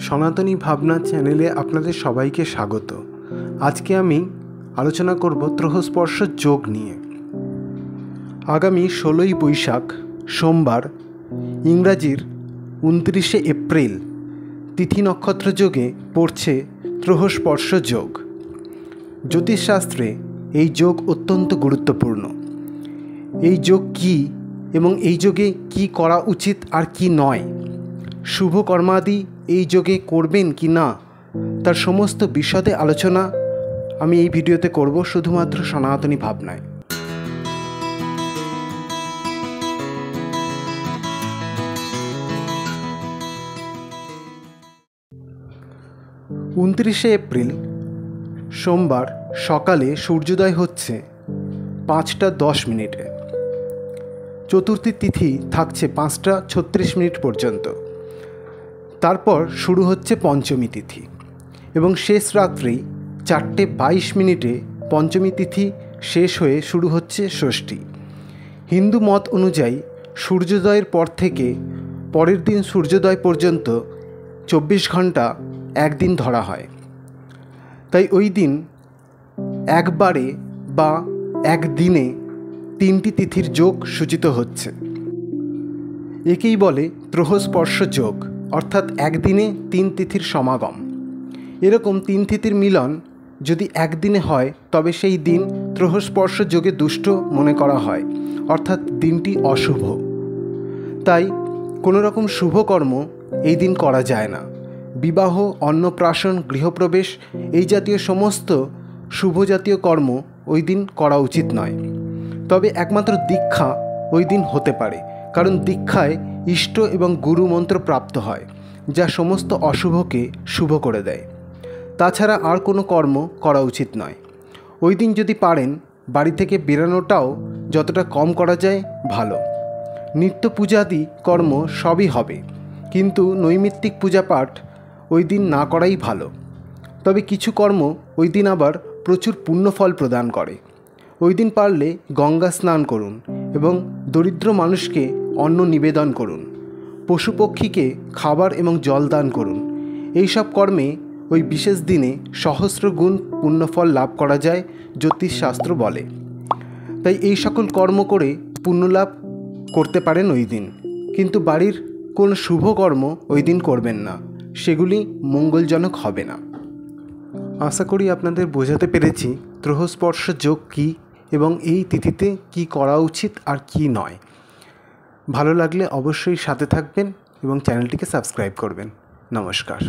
সনাতনী ভাবনা চ্যানেলে আপনাদের সবাইকে স্বাগত। আজকে আমি আলোচনা করব ত্রহস্পর্শ যোগ নিয়ে। আগামী 16ই বৈশাখ সোমবার ইংরাজির 29শে এপ্রিল তিথি নক্ষত্র যোগে পড়ছে ত্রহস্পর্শ যোগ। জ্যোতিষশাস্ত্রে এই যোগ অত্যন্ত গুরুত্বপূর্ণ। এই যোগ কী এবং এই যোগে কি করা উচিত আর কি নয়, শুভ কর্মাদি এই যোগে করবেন কি না, তার সমস্ত বিশদে আলোচনা আমি এই ভিডিওতে করব শুধুমাত্র সনাতনী ভাবনায়। উনত্রিশে এপ্রিল সোমবার সকালে সূর্যোদয় হচ্ছে 5:10 চতুর্থী তিথি থাকছে 5:36 পর্যন্ত। তারপর শুরু হচ্ছে পঞ্চমী তিথি এবং শেষ রাত্রেই 4:22 পঞ্চমী তিথি শেষ হয়ে শুরু হচ্ছে ষষ্ঠী। হিন্দু মত অনুযায়ী সূর্যোদয়ের পর থেকে পরের দিন সূর্যোদয় পর্যন্ত 24 ঘন্টা একদিন ধরা হয়। তাই ওই দিন একবারে বা একদিনে 3টি তিথির যোগ সূচিত হচ্ছে। একেই বলে ত্রহস্পর্শ যোগ, অর্থাৎ একদিনে 3 তিথির সমাগম। এরকম 3 তিথির মিলন যদি একদিনে হয় তবে সেই দিন ত্রহস্পর্শ যোগে দুষ্ট মনে করা হয়, অর্থাৎ দিনটি অশুভ। তাই কোনো রকম শুভ কর্ম এই দিন করা যায় না। বিবাহ, অন্নপ্রাশন, গৃহপ্রবেশ এই জাতীয় সমস্ত শুভ জাতীয় কর্ম ওই দিন করা উচিত নয়। তবে একমাত্র দীক্ষা ওই দিন হতে পারে, কারণ দীক্ষায় ইষ্ট এবং গুরু মন্ত্র প্রাপ্ত হয়, যা সমস্ত অশুভকে শুভ করে দেয়। তাছাড়া আর কোনো কর্ম করা উচিত নয়। ওই দিন যদি পারেন বাড়ি থেকে বেরানোটাও যতটা কম করা যায় ভালো। নিত্য পূজাদি কর্ম সবই হবে, কিন্তু নৈমিত্তিক পূজাপাঠ ওই দিন না করাই ভালো। তবে কিছু কর্ম ওই দিন আবার প্রচুর পুণ্যফল প্রদান করে। ওই দিন পারলে গঙ্গা স্নান করুন এবং দরিদ্র মানুষকে অন্ন নিবেদন করুন। পশু পক্ষীকে খাবার এবং জল দান করুন। এইসব কর্মে ওই বিশেষ দিনে সহস্র গুণ পুণ্যফল লাভ করা যায়, জ্যোতিষশাস্ত্র বলে। তাই এই সকল কর্ম করে পুণ্যলাভ করতে পারেন ওই দিন, কিন্তু বাড়ির কোনো শুভ কর্ম ওই দিন করবেন না, সেগুলি মঙ্গলজনক হবে না। আশা করি আপনাদের বোঝাতে পেরেছি ত্রহস্পর্শ যোগ কী এবং এই তিথিতে কি করা উচিত আর কি নয়। ভালো লাগলে অবশ্যই সাথে থাকবেন এবং চ্যানেলটিকে সাবস্ক্রাইব করবেন। নমস্কার।